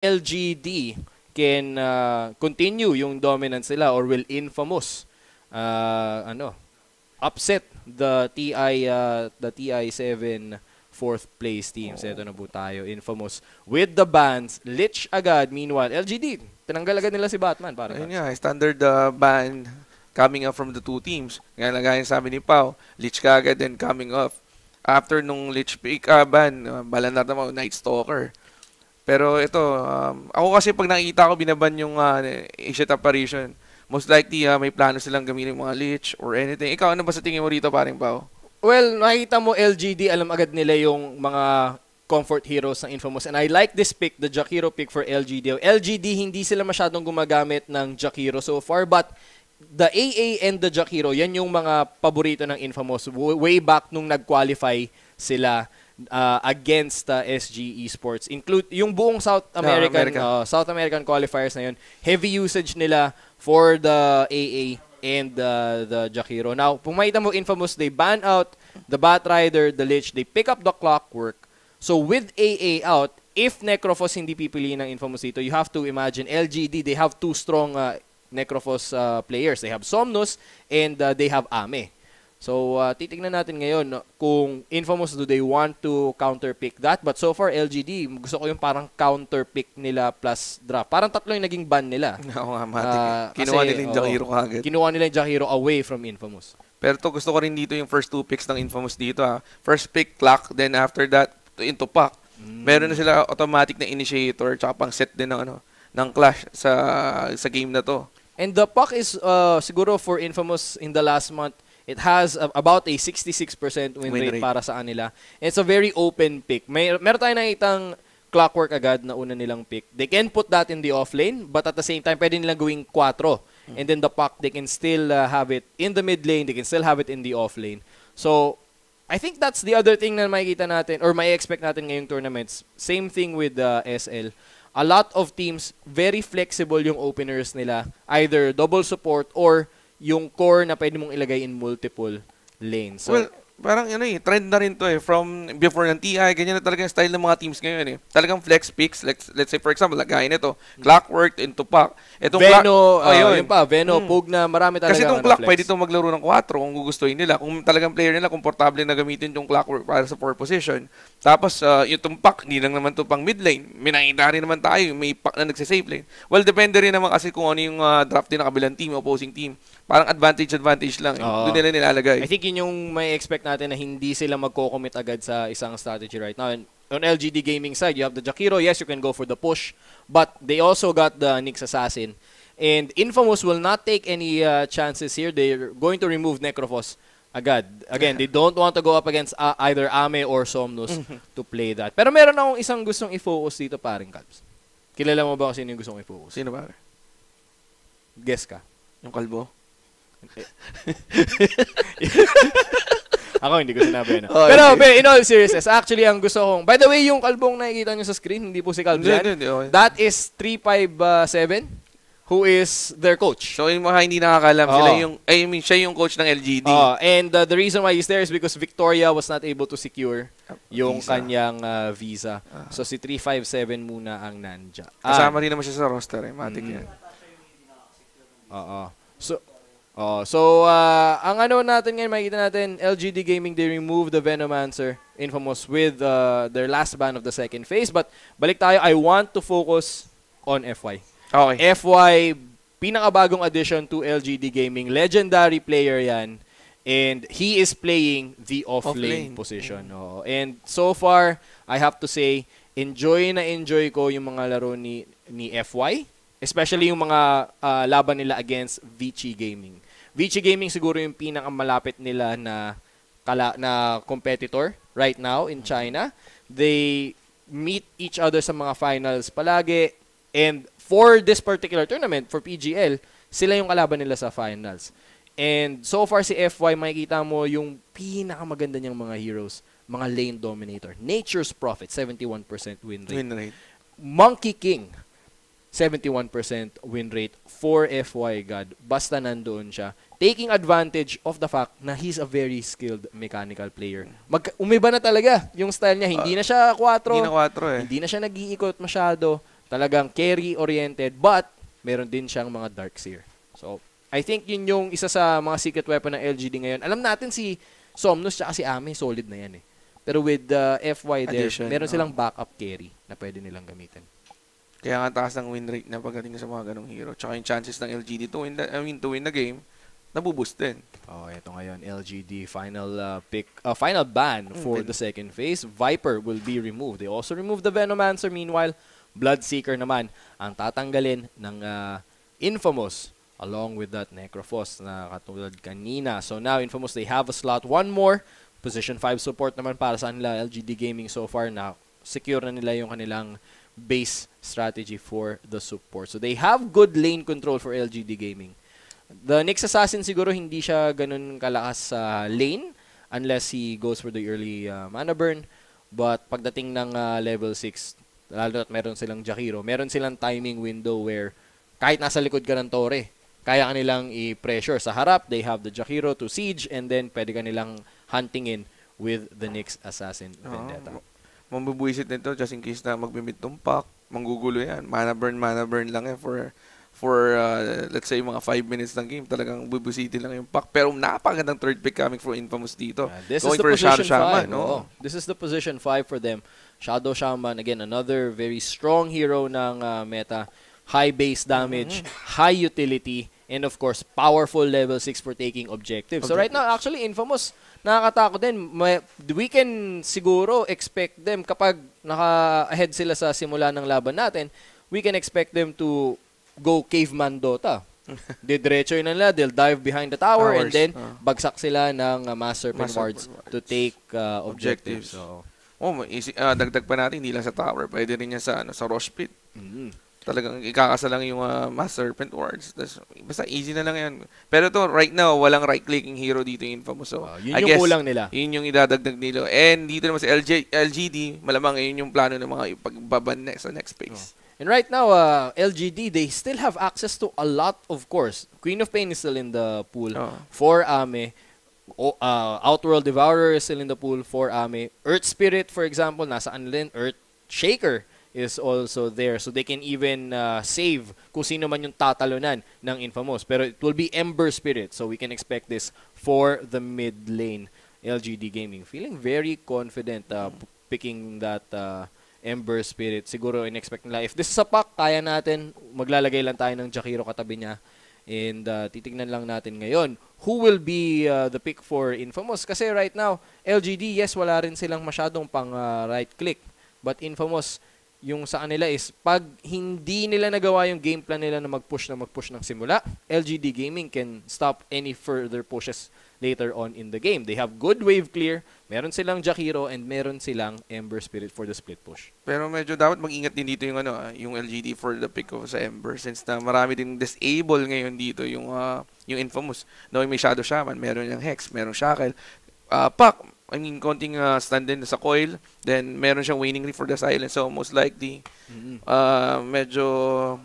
LGD can continue yung dominance nila or will Infamous upset the TI7 fourth place teams. Ito na po tayo, Infamous with the bans. Lich agad, meanwhile LGD tinanggal agad nila si Batman. Ayun nga, standard ban coming up from the two teams. Nga lagayan sabi ni Pau, Lich ka agad then coming off. After nung Lich pick ban, balan natin mo, Night Stalker. Pero ito, ako kasi pag nakita ko binaban yung Asia Apparition, most likely may plano silang gamitin mga Lich or anything. Ikaw, ano ba sa tingin mo rito, paring Pau? Well, nakita mo LGD, alam agad nila yung mga comfort heroes ng Infamous. And I like this pick, the Jakiro pick for LGD. LGD, hindi sila masyadong gumagamit ng Jakiro so far, but the AA and the Jakiro, yan yung mga paborito ng Infamous. Way back nung nag-qualify sila against SG Esports. Include yung buong South American qualifiers na yun. Heavy usage nila for the AA and the Jakiro. Now, kung makita mo Infamous, they ban out the Batrider, the Lich, they pick up the Clockwork. So, with AA out, if Necrophos hindi pipiliin ng Infamous dito, you have to imagine LGD, they have two strong Necrophos players. They have Somnus and they have Ame. So, titignan natin ngayon kung Infamous, do they want to counter-pick that? But so far, LGD, gusto ko yung parang counter-pick nila plus draft. Parang tatlo yung naging ban nila. Oo nga, matik. Kinuha nila yung Jakiro kagad. Kinuha nila yung Jakiro away from Infamous. Pero gusto ko rin dito yung first two picks ng Infamous dito. First pick, Clock. Then after that, into Puck. Meron na sila automatic na initiator tsaka pang set din ng clash sa game na to. And the Puck is siguro for Infamous in the last month, it has about a 66% win rate para sa kanila. It's a very open pick. Meron tayong nakitang Clockwork agad na una nilang pick. They can put that in the offlane, but at the same time, pwede nilang gawing 4. And then the Puck, they can still have it in the mid lane. They can still have it in the offlane. So, I think that's the other thing na makikita natin or may expect natin ngayong tournaments. Same thing with SL. A lot of teams, very flexible yung openers nila. Either double support or yung core na pwede mong ilagay in multiple lanes. So, well, parang trend na rin to from before ng TI, ganyan na talaga yung style ng mga teams ngayon Talagang flex picks, let's say for example, lagay nito, Clockwork into Puck. Itong Veno, Veno, Pug na marami talaga. Kasi itong Clock, pwede itong maglaro ng 4 kung gugustuhin nila. Kung talagang player nila, komportable na gamitin itong Clockwork para sa 4 position. Tapos, itong Puck, hindi lang naman ito pang mid lane. May nakita rin naman tayo, may Puck na nagsa-safe lane. Well, depende rin naman kasi kung ano yung draft din ng kabilang team, opposing team. Parang advantage lang. Doon nila nilalagay. I think yun yung may expect natin na hindi sila magko-commit agad sa isang strategy right now. And on LGD gaming side, you have the Jakiro. Yes, you can go for the push. But they also got the Nyx Assassin. And Infamous will not take any chances here. They're going to remove Necrophos agad. Again, they don't want to go up against either Ame or Somnus to play that. Pero meron akong isang gustong i-focus dito, paring Calbs. Kilala mo ba kung sino yung gustong i-focus? Sino ba? Guess ka. Yung kalbo? Ako hindi ko sinabi na. Pero in all seriousness, actually ang gusto kong, by the way, yung kalbong nakikita nyo sa screen, hindi po si Calbs yan. That is 357, who is their coach. So yung mga hindi nakakalam, siya yung coach ng LGD. And the reason why he's there is because Victoria was not able to secure yung kanyang visa. So si 357 muna ang nandya. Kasama rin naman siya sa roster. Matik yan. So, ang ano natin ngayon, makikita natin, LGD Gaming, they removed the Venomancer, Infamous, with their last ban of the second phase. But, balik tayo, I want to focus on FY. Okay. FY, pinakabagong addition to LGD Gaming. Legendary player yan. And he is playing the off-lane position. And so far, I have to say, enjoy ko yung mga laro ni FY. Especially yung mga laban nila against Vici Gaming. Vici Gaming siguro yung pinakamalapit nila na competitor right now in China. They meet each other sa mga finals palagi. And for this particular tournament, for PGL, sila yung kalaban nila sa finals. And so far si FY, makikita mo yung pinakamaganda niyang mga heroes, mga lane dominator. Nature's Prophet, 71% win rate. Monkey King, 71% win rate for FY God. Basta nandoon siya. Taking advantage of the fact na he's a very skilled mechanical player. Umiba na talaga yung style niya. Hindi na siya 4. Hindi na 4 Hindi na siya nag-iikot masyado. Talagang carry-oriented, but meron din siyang mga Dark Seer. So, I think yun yung isa sa mga secret weapon ng LGD ngayon. Alam natin si Somnus tsaka si Ame, solid na yan eh. Pero with FY there, meron silang backup carry na pwede nilang gamitin. Kaya nga taas ng win rate na pagdating sa mga ganong hero. Tsaka yung chances ng LGD to win the game, nabuboost din. Oh, ito ngayon, LGD final final ban for the second phase. Viper will be removed. They also removed the Venomancer. Meanwhile, Bloodseeker naman ang tatanggalin ng Infamous along with that Necrophos na katulad kanina. So now, Infamous, they have a slot. One more. Position 5 support naman para sa nila. LGD Gaming so far na secure na nila yung kanilang base strategy for the support. So they have good lane control for LGD Gaming. The next Assassin siguro hindi siya ganun kalakas sa lane unless he goes for the early mana burn. But pagdating ng level 6, lalo at meron silang Jakiro, meron silang timing window where kahit nasa likod ka ng tore, kaya kanilang i-pressure sa harap. They have the Jakiro to siege and then pwede kanilang huntingin with the next Assassin Vendetta. Mambubuisit nito just in case na magbimit tumpak, manggugulo yan. Mana burn lang yan for let's say mga 5 minutes ng game. Talagang bubusitin lang yung pack. Pero napakagandang third pick coming from Infamous dito. This is the position 5. No? This is the position 5 for them. Shadow Shaman, again, another very strong hero ng meta. High base damage, high utility, and of course, powerful level 6 for taking objectives. So right now, actually, Infamous, nakakatakot din. We can siguro expect them kapag naka-ahead sila sa simula ng laban natin, we can expect them to go caveman Dota. Didiretso yun nila, they'll dive behind the tower and then bagsak sila ng Mass Serpent Wards to take objectives. So, dagdag pa natin, hindi lang sa tower, pwede rin yan sa Rosh Pit. Talagang ikakasa lang yung Mass Serpent Wards. Basta easy na lang yan. Pero to right now, walang right-clicking hero dito yung Infamous. So, yun yung kulang nila. Yun yung idadagdag nila. And dito naman sa LGD, malamang yun yung plano ng mga ipagbaban sa next phase. And right now, LGD, they still have access to a lot, of course. Queen of Pain is still in the pool for Ame. Outworld Devourer is still in the pool for Ame. Earth Spirit, for example, nasa Anlin. Earth Shaker is also there. So they can even save kung sino man yung tatalunan ng Infamous. Pero it will be Ember Spirit. So we can expect this for the mid lane. LGD Gaming feeling very confident picking that Ember Spirit. Siguro in-expect nila. If this is a pack, kaya natin. Maglalagay lang tayo ng Jakiro katabi niya. And titignan lang natin ngayon who will be the pick for Infamous. Kasi right now, LGD, yes, wala rin silang masyadong pang right click. But Infamous, yung sa kanila is, pag hindi nila nagawa yung game plan nila na mag-push ng simula, LGD Gaming can stop any further pushes later on in the game. They have good wave clear, meron silang Jakiro, and meron silang Ember Spirit for the split push. Pero medyo dapat mag-ingat din dito yung yung LGD for the pick of sa Ember, since na marami din disable ngayon dito yung Infamous. No, may Shadow Shaman, meron yung Hex, meron Shackle, Pack, konting stand din sa coil. Then, meron siyang waning reef for the silence. So, most likely, medyo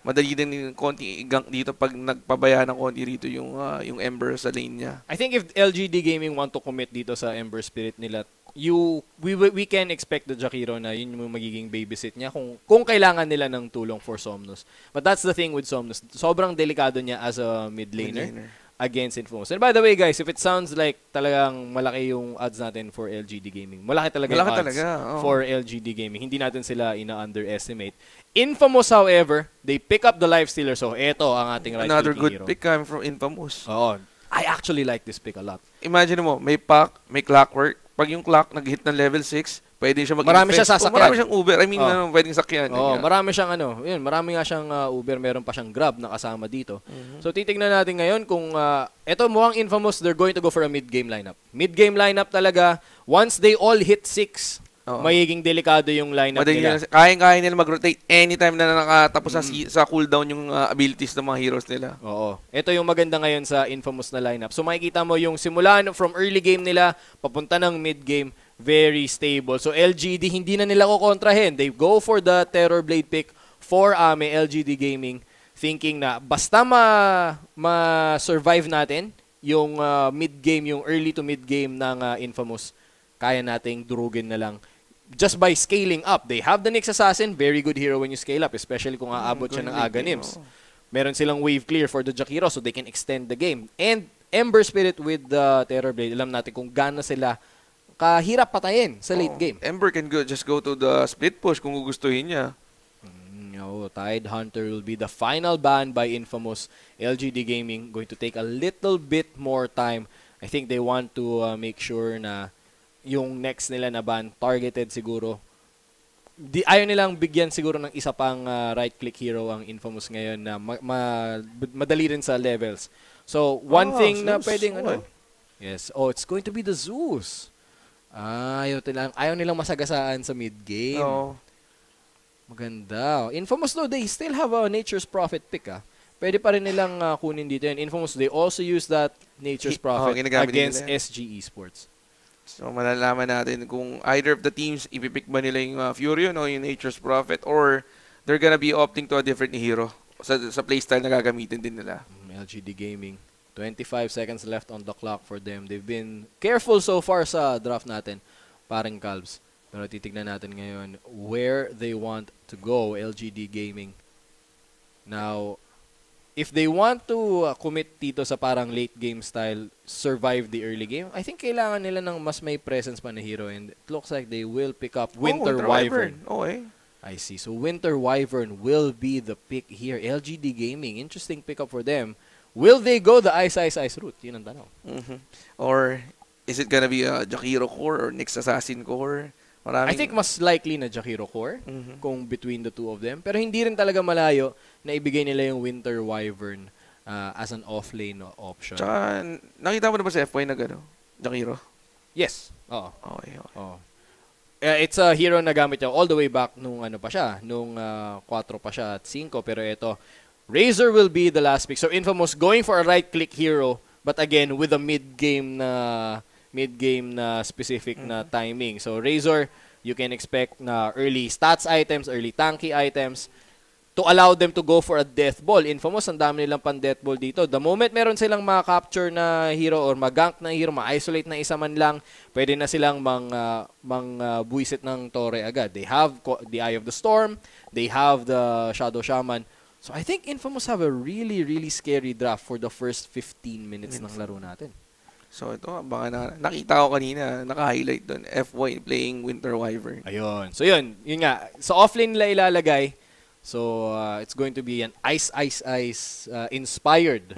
madali din konting igang dito pag nagpabaya ng konti rito yung Ember sa lane niya. I think if LGD Gaming want to commit dito sa Ember Spirit nila, we can expect the Jakiro na yun yung magiging babysit niya kung kailangan nila ng tulong for Somnus. But that's the thing with Somnus. Sobrang delikado niya as a mid laner against Infamous. And by the way, guys, if it sounds like talagang malaki yung odds natin for LGD Gaming, malaki talaga yung odds for LGD Gaming. Hindi natin sila ina-underestimate. Infamous, however, they pick up the Lifestealer. So, eto ang ating right another good hero. pick coming from Infamous. Oo. I actually like this pick a lot. Imagine mo, may pack, may clockwork. Pag yung clock nag-hit ng level 6, pwede siya mag-invest. Marami siya sasakyan. Marami siyang Uber. I mean, pwedeng sakyan. Marami siyang marami nga siyang Uber, meron pa siyang Grab na kasama dito. So titingnan natin ngayon kung eto mukhang Infamous, they're going to go for a mid-game lineup. Mid-game lineup talaga. Once they all hit 6, magiging delikado yung lineup nila. Kaya nila mag-rotate anytime na nakatapos sa cooldown yung abilities ng mga heroes nila. Oo. Ito yung maganda ngayon sa Infamous na lineup. So makikita mo yung simula from early game nila papunta ng mid-game, very stable. So LGD, hindi na nila kukontrahin. They go for the Terror Blade pick for Ame, LGD Gaming, thinking na basta ma-survive natin yung mid-game, yung early to mid-game ng Infamous, kaya nating durugin na lang just by scaling up. They have the Nyx Assassin, very good hero when you scale up, especially kung aabot siya ng Aganims. Meron silang wave clear for the Jakiro so they can extend the game. And Ember Spirit with the Terrorblade, alam natin kung gaano sila kahirap patayin sa late game. Ember can just go to the split push kung gugustuhin niya. Tide Hunter will be the final ban by Infamous. LGD Gaming going to take a little bit more time. I think they want to make sure na yung next nila na ban targeted siguro. Ayaw nilang bigyan siguro ng isa pang right-click hero ang Infamous ngayon na madali rin sa levels. So, one thing na pwedeng yes. It's going to be the Zeus. Ayaw nilang masagasaan sa mid-game. Maganda. Infamous though, they still have a Nature's Prophet pick. Pwede pa rin nilang kunin dito yun. Infamous, they also use that Nature's Prophet against SG Esports. So, malalaman natin kung either of the teams ipipick ba nila yung Furion o yung Nature's Prophet or they're gonna be opting to a different hero sa playstyle na gagamitin din nila. LGD Gaming. 25 seconds left on the clock for them. They've been careful so far sa draft natin, paring Calbs. Pero titignan natin ngayon where they want to go, LGD Gaming. Now, if they want to commit dito sa parang late game style, survive the early game, I think kailangan nila ng mas may presence pa na hero. And it looks like they will pick up Winter Wyvern. Okay. I see. So Winter Wyvern will be the pick here. LGD Gaming, interesting pickup for them. Will they go the Ice route? Yun ang tanong. Or is it gonna be a Jakiro core or Nyx Assassin core? I think mas likely na Jakiro core kung between the two of them. Pero hindi rin talaga malayo na ibigay nila yung Winter Wyvern as an off-lane option. Tsaka, nakita mo na ba sa FY na gano'n? Jakiro? Yes. Oo. Okay. It's a hero na gamit niya all the way back nung ano pa siya, nung 4 pa siya at 5. Pero ito, Razor will be the last pick. So Infamous going for a right-click hero, but again, with a mid-game na specific na timing. So Razor, you can expect na early stats items, early tanky items to allow them to go for a death ball. Infamous, ang dami nilang pan death ball dito. The moment meron silang ma-capture na hero or ma-gank na hero, ma-isolate na isa man lang, pwede na silang buwisit ng tore agad. They have the Eye of the Storm, they have the Shadow Shaman. So I think Infamous have a really, really scary draft for the first 15 minutes ng laro natin. So ito, baka nakita ko kanina, naka-highlight doon, FY playing Winter Wyvern. Ayun. So yun nga. Sa offlane nila ilalagay. So it's going to be an Ice inspired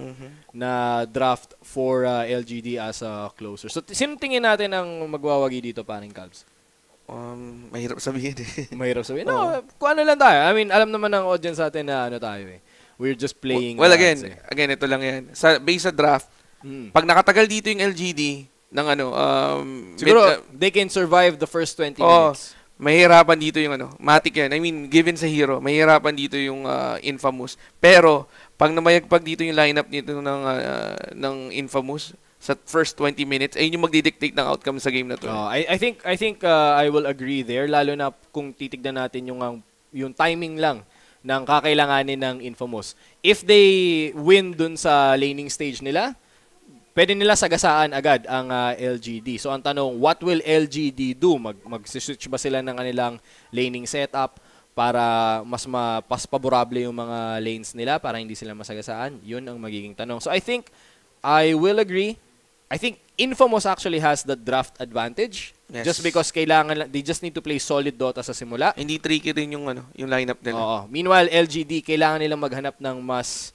na draft for LGD as a closer. So sino tingin natin ang magwawagi dito, paring Calbs? Mahirap sabihin Mahirap sabihin. No, kung ano lang tayo. I mean, alam naman ng audience natin na ano tayo eh. We're just playing. Well, again, ito lang yan. Based sa draft, pag nakatagal dito yung LGD ng siguro they can survive the first 20 minutes. Mahirapan dito yung matic yan. I mean, given sa hero, mahirapan dito yung Infamous. Pero pag namayagpag dito yung lineup nito ng Infamous sa first 20 minutes, ayun yung magdidictate ng outcome sa game na to. I think I will agree there, lalo na kung titignan natin yung timing lang ng kakailanganin ng Infamous. If they win dun sa laning stage nila, pwede nila sagasaan agad ang LGD. So, ang tanong, what will LGD do? Mag-switch ba sila ng kanilang laning setup para mas paborable yung mga lanes nila para hindi sila masagasaan? Yun ang magiging tanong. So, I think I will agree. I think Infamous actually has the draft advantage. Yes. Just because they just need to play solid Dota sa simula. Hindi tricky rin yung lineup nila. Oo. Meanwhile, LGD, kailangan nilang maghanap ng mas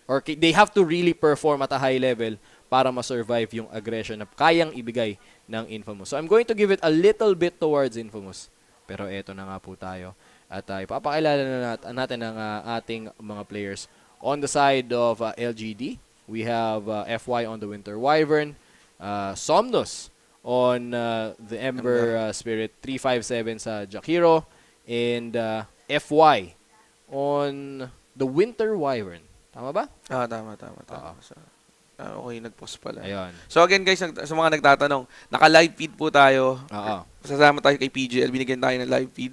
or they have to really perform at a high level para ma-survive yung aggression na kayang ibigay ng Infamous. So I'm going to give it a little bit towards Infamous. Pero eto na nga po tayo. At ipapakilala na natin ang ating mga players. On the side of LGD, we have FY on the Winter Wyvern, Somnus on the Ember Spirit, 357 sa Jakiro, and FY on the Winter Wyvern. Tama ba? Tama. Okay, nag-post pala. Ayun. So again guys, sa mga nagtatanong, naka-live feed po tayo. Sasama tayo kay PGL, binigyan tayo ng live feed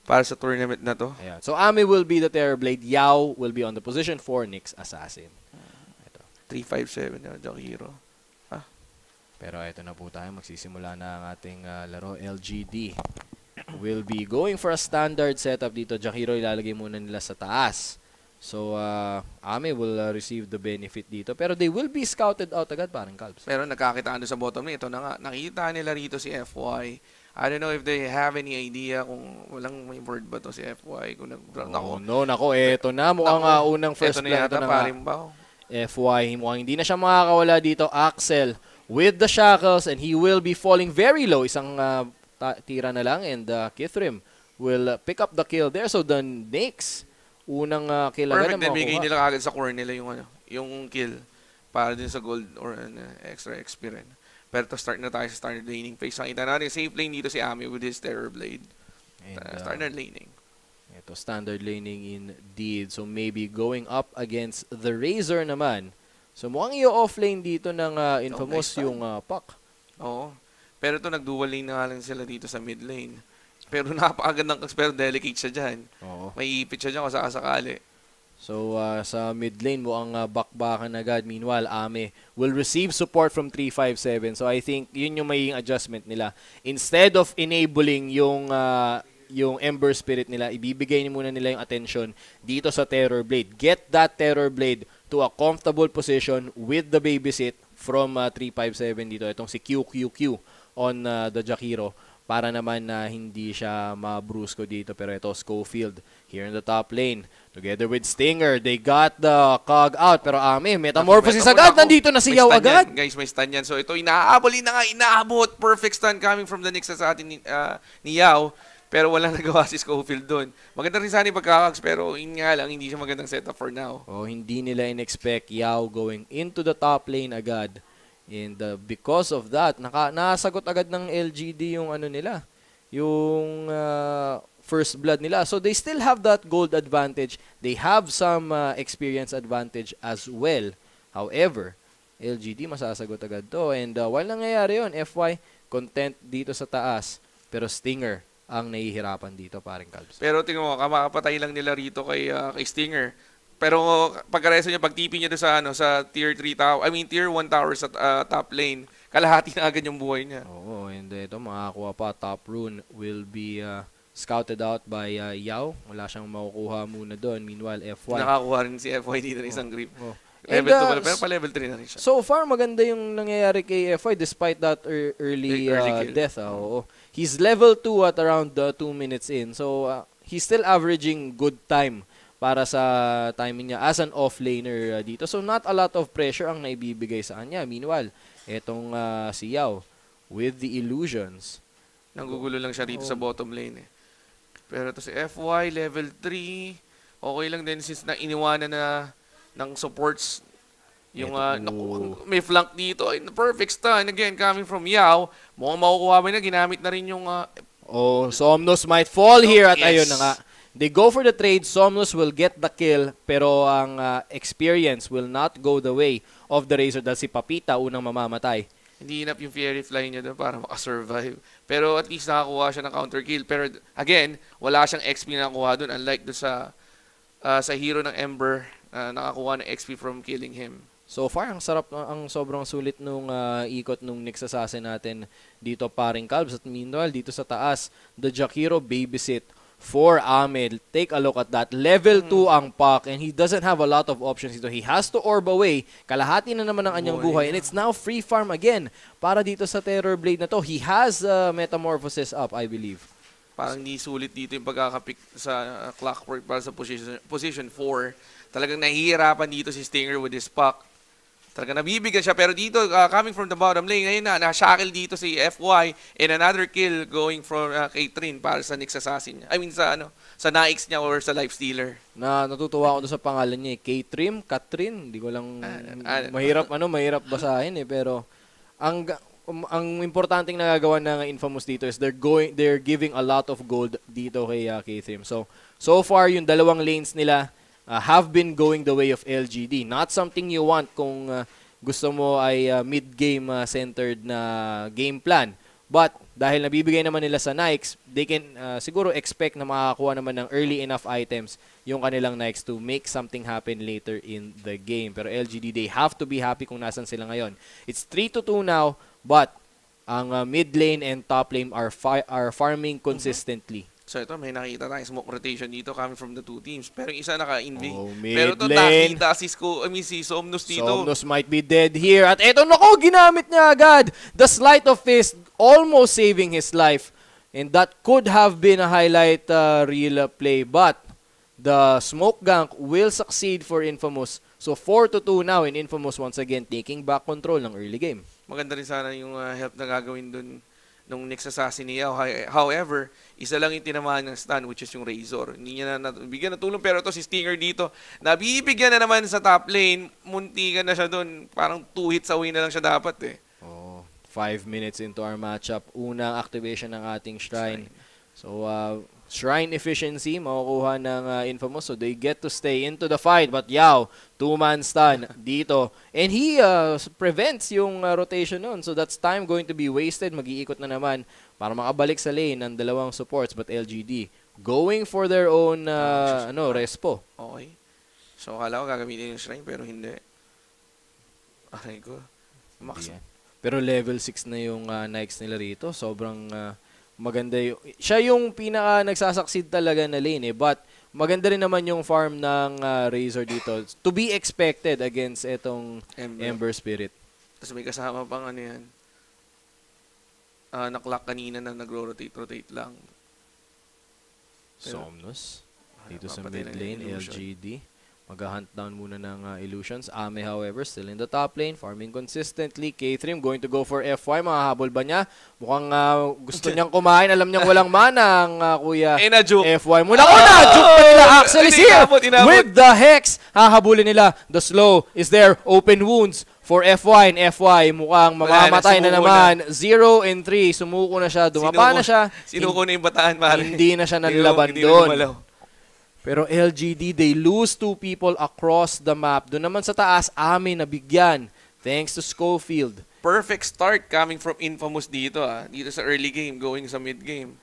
para sa tournament na to. Ayun. So Ami will be the Terrorblade, Yao will be on the position for Nyx Assassin. 357 na Jakiro. Pero ito na po tayo, magsisimula na ang ating laro. LGD will be going for a standard setup dito. Jakiro ilalagay muna nila sa taas. So, Ame will receive the benefit dito. Pero they will be scouted out agad, parang Calbs. Pero nagkakitaan doon sa bottom lane. Ito na nga, nakita nila rito si FY. I don't know if they have any idea kung walang may word ba to si FY. Kung nako, eto na. Mukhang unang first blood. Ito na nga. FY, mukhang hindi na siya makakawala dito. Axel with the shackles and he will be falling very low. Isang tira na lang and Kithrim will pick up the kill there. So the Nyx, unang kill agad na makuha. Perfect, bigay nila kagad sa core nila yung kill para din sa gold or extra XP rin. Pero to start na tayo sa standard laning phase. Nakita natin, safe lane dito si Ami with his Terror Blade. Standard laning. Ito, standard laning indeed. So maybe going up against the Razor naman. So mukhang i-offlane dito ng Infamous yung Puck. Oo. Pero ito nag-dual lane na nga lang sila dito sa mid lane. Pero napakagandang pero delicate siya dyan. Oo. May ipit siya dyan kung sakasakali. So sa mid lane mukhang bakbakan agad. Meanwhile, Ame will receive support from 357. So I think yun yung magiging adjustment nila. Instead of enabling yung Ember Spirit nila, ibibigay muna nila yung attention dito sa Terror Blade. Get that Terror Blade to a comfortable position with the babysit from 357 dito. Itong si QQQ on the Jakiro para naman na hindi siya mabrusko dito. Pero ito, Schofield here in the top lane. Together with Stinger, they got the cog out. Pero Ame, Metamorphosis agad. Nandito na si Yao agad. Guys, may stun yan. So ito, inaabot. Perfect stun coming from the Nyx sa atin ni Yao. Pero walang nagawa si Schofield doon. Maganda rin sana yung pagkakags, pero yun nga lang, hindi siya magandang setup for now. Hindi nila in-expect Yao going into the top lane agad. And because of that, nasagot agad ng LGD yung nila, yung first blood nila. So they still have that gold advantage. They have some experience advantage as well. However, LGD masasagot agad to. And while nangyayari yun, FY content dito sa taas. Pero Stinger ang nahihirapan dito, paring Calbs. Pero tingnan mo, kamakapatay lang nila rito kay Stinger. Pero pagkareso niya, pag-TP niya doon sa sa tier 3 tower, tier 1 tower sa top lane, kalahati na agad yung buhay niya. Oo, and ito makakuha pa. Top rune will be scouted out by Yao. Wala siyang makukuha muna doon. Meanwhile, FY. Nakakuha rin si FY dito ng isang grip. Level 2 pero pa level 3 na rin siya. So far, maganda yung nangyayari kay FY despite that early death. Oo. He's level 2 at around 2 minutes in. So, he's still averaging good time para sa timing niya as an offlaner dito. So, not a lot of pressure ang naibibigay sa kanya. Meanwhile, etong si Yao with the illusions. Nanggugulo lang siya dito sa bottom lane eh. Pero ito si FY, level 3. Okay lang din since na iniwanan na ng supports yung may flank dito. Perfect stun. Again, coming from Yao. Mukhang makukuha mo na. Ginamit na rin yung... Somnus might fall here at ayun na nga. They go for the trade. Somnus will get the kill. Pero ang experience will not go the way of the Razor dahil si Papita unang mamamatay. Hindi enough yung Fairy Fly niya doon para makasurvive. Pero at least nakakuha siya ng counter kill. Pero again, wala siyang XP na nakuha doon. Unlike doon sa hero ng Ember, nakakuha ng XP from killing him. So far, ang sobrang sulit nung ikot nung Nyx Assassin natin dito, paring Calbs. At meanwhile, dito sa taas, the Jakiro babysit for Ahmed. Take a look at that. Level 2 ang Puck and he doesn't have a lot of options dito. He has to orb away. Kalahati na naman ang anyang buhay and it's now free farm again para dito sa Terror Blade na to. He has Metamorphosis up, I believe. Parang di sulit dito yung pagkakapik sa Clockwork para sa position 4. Talagang nahihirapan dito si Stinger with his Puck. Talagang nabibigyan siya. Pero dito, coming from the bottom lane, ngayon na-shackle dito si FY and another kill going from K-Trin para sa Nyx Assassin niya. Sa Nyx niya or sa Lifestealer. Natutuwa ako doon sa pangalan niya. K-Trim, Katrin, hindi ko lang mahirap basahin eh. Pero ang importanteng nagagawa ng Infamous dito is they're giving a lot of gold dito kay K-Trim. So far, yung dalawang lanes nila have been going the way of LGD. Not something you want kung gusto mo ay mid-game centered na game plan. But dahil nabibigay naman nila sa Nyx, they can siguro expect na makakakuha naman ng early enough items yung kanilang Nyx to make something happen later in the game. Pero LGD, they have to be happy kung nasan sila ngayon. It's 3-2 now But ang mid lane and top lane are farming consistently. So ito, may nakita tayong smoke rotation dito coming from the two teams. Pero yung isa naka-invade. Mid Pero ito lane. nakita si Somnus dito. Somnus might be dead here. At eto, nako, ginamit niya agad. The sleight of fist almost saving his life. And that could have been a highlight reel play. But the smoke gank will succeed for Infamous. So 4-2 now in Infamous once again taking back control ng early game. Maganda rin sana yung help na gagawin dun nung next assassin ni Yao. However, isa lang yung tinamaan ng stun, which is yung Razor. Hindi niya na bigyan ng tulong, pero ito si Stinger dito, nabibigyan na naman sa top lane, muntikan na siya dun. Parang 2 hits away na lang siya dapat 5 minutes into our matchup, unang activation ng ating Shrine. So, Shrine efficiency, makukuha ng Infamous. So, they get to stay into the fight. But Yao, 2-man stun dito. And he prevents yung rotation nun. So, that's time going to be wasted. Mag-iikot na naman para makabalik sa lane ng dalawang supports. But LGD, going for their own respo. Okay. So, akala ko gagamitin yung Shrine, pero hindi. Aray ko. Max. Pero level 6 na yung Nikes nila rito. Sobrang maganda yung... Siya yung pinaka nagsasucceed talaga na lane But maganda rin naman yung farm ng Razor dito. To be expected against etong Ember Spirit. Tapos may kasama pang ano yan. Naklock kanina na nagro-rotate lang. Somnus. Dito sa mid lane, LGD. Mag-hunt down muna ng Illusions. Ame, however, still in the top lane. Farming consistently. K3 going to go for FY. Makahabol ba niya? Mukhang gusto niyang kumain. Alam niyang walang mana ang kuya FY. Muna ko na! Juke pa nila. Axel is here with the Hex. Hahabulin nila. The slow is there. Open wounds for FY and FY. Mukhang mamamatay na naman. 0 and 3. Sumuko na siya. Dumapa na siya. Sinuko na yung bataan, pare. Hindi na siya nalaban doon. Pero LGD, they lose 2 people across the map. Doon naman sa taas, Ame nabigyan. Thanks to Schofield. Perfect start coming from Infamous dito. Dito sa early game, going sa mid game.